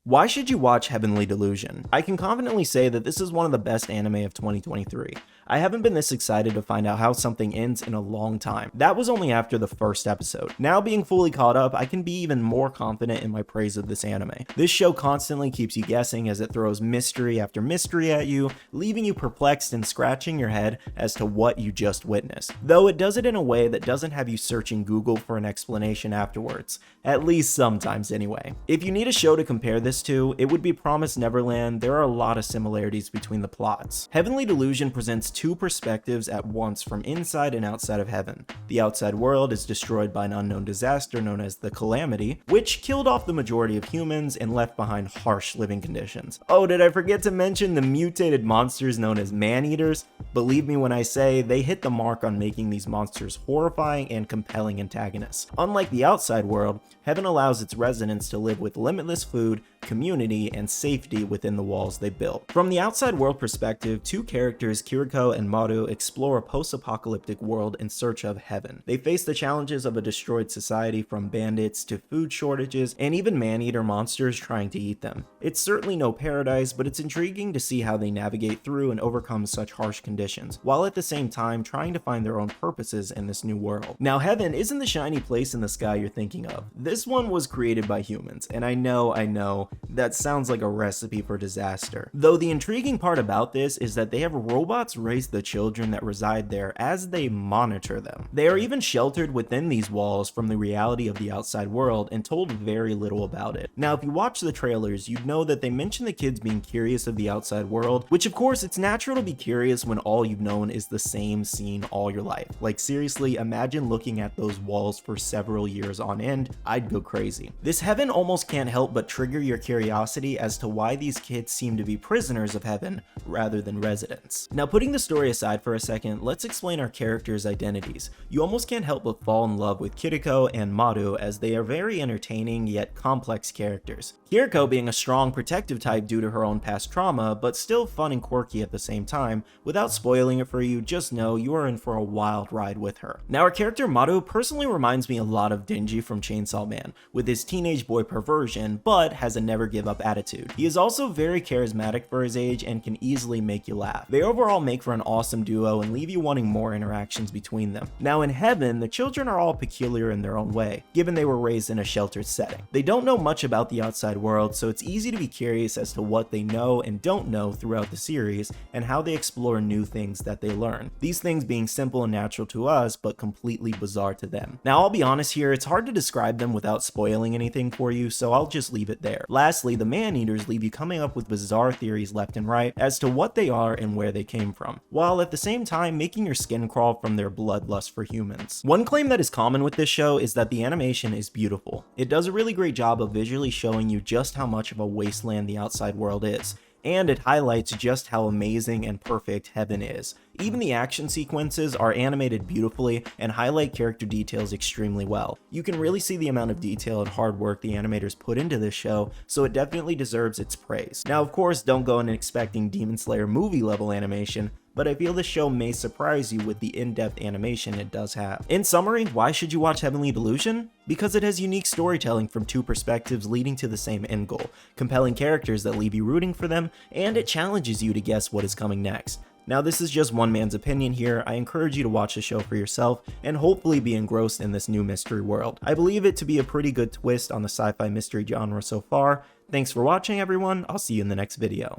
Why should you watch Heavenly Delusion? I can confidently say that this is one of the best anime of 2023. I haven't been this excited to find out how something ends in a long time. That was only after the first episode. Now being fully caught up, I can be even more confident in my praise of this anime. This show constantly keeps you guessing as it throws mystery after mystery at you, leaving you perplexed and scratching your head as to what you just witnessed. Though it does it in a way that doesn't have you searching Google for an explanation afterwards. At least sometimes anyway. If you need a show to compare this to, it would be Promised Neverland. There are a lot of similarities between the plots. Heavenly Delusion presents two perspectives at once from inside and outside of heaven. The outside world is destroyed by an unknown disaster known as the Calamity, which killed off the majority of humans and left behind harsh living conditions. Oh, did I forget to mention the mutated monsters known as man-eaters? Believe me when I say they hit the mark on making these monsters horrifying and compelling antagonists. Unlike the outside world, heaven allows its residents to live with limitless food, community, and safety within the walls they built. From the outside world perspective, two characters, Kiriko and Maru, explore a post-apocalyptic world in search of heaven. They face the challenges of a destroyed society, from bandits to food shortages, and even man-eater monsters trying to eat them. It's certainly no paradise, but it's intriguing to see how they navigate through and overcome such harsh conditions, while at the same time trying to find their own purposes in this new world. Now, heaven isn't the shiny place in the sky you're thinking of. This one was created by humans, and I know, that sounds like a recipe for disaster. Though the intriguing part about this is that they have robots raise the children that reside there as they monitor them. They are even sheltered within these walls from the reality of the outside world and told very little about it. Now, if you watch the trailers, you'd know that they mention the kids being curious of the outside world, which of course it's natural to be curious when all you've known is the same scene all your life. Like seriously, imagine looking at those walls for several years on end. I'd go crazy. This heaven almost can't help but trigger your curiosity as to why these kids seem to be prisoners of heaven rather than residents. Now, putting the story aside for a second, let's explain our characters' identities. You almost can't help but fall in love with Kiriko and Maru, as they are very entertaining yet complex characters. Kiriko being a strong protective type due to her own past trauma, but still fun and quirky at the same time. Without spoiling it for you, just know you are in for a wild ride with her. Now, our character Maru personally reminds me a lot of Denji from Chainsaw Man, with his teenage boy perversion, but has a never give up attitude. He is also very charismatic for his age and can easily make you laugh. They overall make for an awesome duo and leave you wanting more interactions between them. Now, in heaven, the children are all peculiar in their own way, given they were raised in a sheltered setting. They don't know much about the outside world, so it's easy to be curious as to what they know and don't know throughout the series and how they explore new things that they learn. These things being simple and natural to us, but completely bizarre to them. Now, I'll be honest here, it's hard to describe them without spoiling anything for you, so I'll just leave it there. Lastly, the man-eaters leave you coming up with bizarre theories left and right as to what they are and where they came from, while at the same time making your skin crawl from their bloodlust for humans. One claim that is common with this show is that the animation is beautiful. It does a really great job of visually showing you just how much of a wasteland the outside world is, and it highlights just how amazing and perfect heaven is. Even the action sequences are animated beautifully and highlight character details extremely well. You can really see the amount of detail and hard work the animators put into this show, so it definitely deserves its praise. Now, of course, don't go in expecting Demon Slayer movie level animation, but I feel this show may surprise you with the in-depth animation it does have. In summary, why should you watch Heavenly Delusion? Because it has unique storytelling from two perspectives leading to the same end goal, compelling characters that leave you rooting for them, and it challenges you to guess what is coming next. Now, this is just one man's opinion here. I encourage you to watch the show for yourself and hopefully be engrossed in this new mystery world. I believe it to be a pretty good twist on the sci-fi mystery genre so far. Thanks for watching, everyone. I'll see you in the next video.